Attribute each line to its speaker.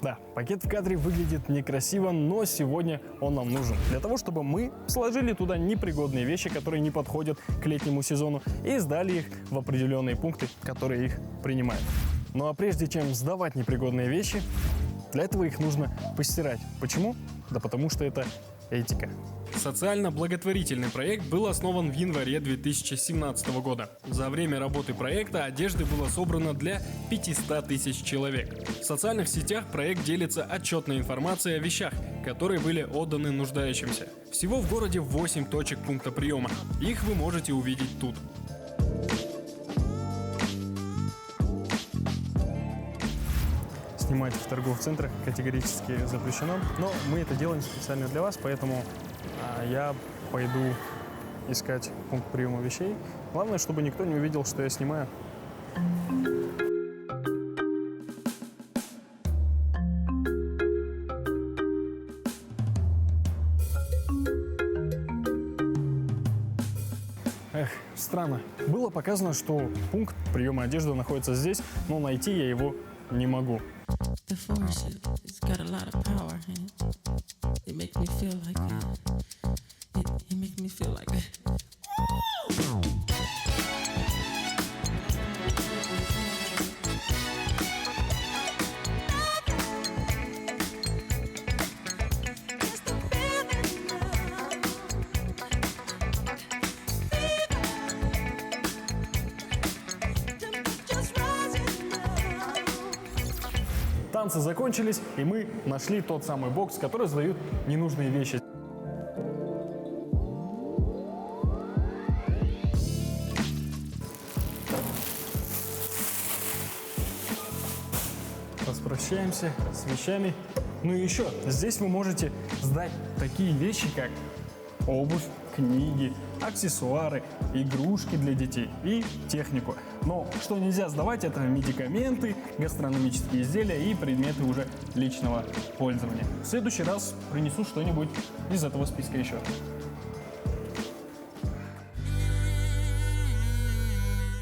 Speaker 1: Да, пакет в кадре выглядит некрасиво, но сегодня он нам нужен. Для того, чтобы мы сложили туда непригодные вещи, которые не подходят к летнему сезону, и сдали их в определенные пункты, которые их принимают. Ну а прежде чем сдавать непригодные вещи, для этого их нужно постирать. Почему? Да потому что это этика. Социально-благотворительный проект был основан в январе 2017 года. За время работы проекта одежды было собрано для 500 тысяч человек. В социальных сетях проект делится отчетной информацией о вещах, которые были отданы нуждающимся. Всего в городе 8 точек пункта приема. Их вы можете увидеть тут. Снимать в торговых центрах категорически запрещено, но мы это делаем специально для вас, поэтому я пойду искать пункт приема вещей. Главное, чтобы никто не увидел, что я снимаю. Эх, странно. Было показано, что пункт приема одежды находится здесь, но найти я его не могу. Танцы закончились, и мы нашли тот самый бокс, который сдают ненужные вещи. Распрощаемся с вещами. Ну и еще, здесь вы можете сдать такие вещи, как обувь, книги, аксессуары, игрушки для детей и технику. Но что нельзя сдавать, это медикаменты, гастрономические изделия и предметы уже личного пользования. В следующий раз принесу что-нибудь из этого списка еще.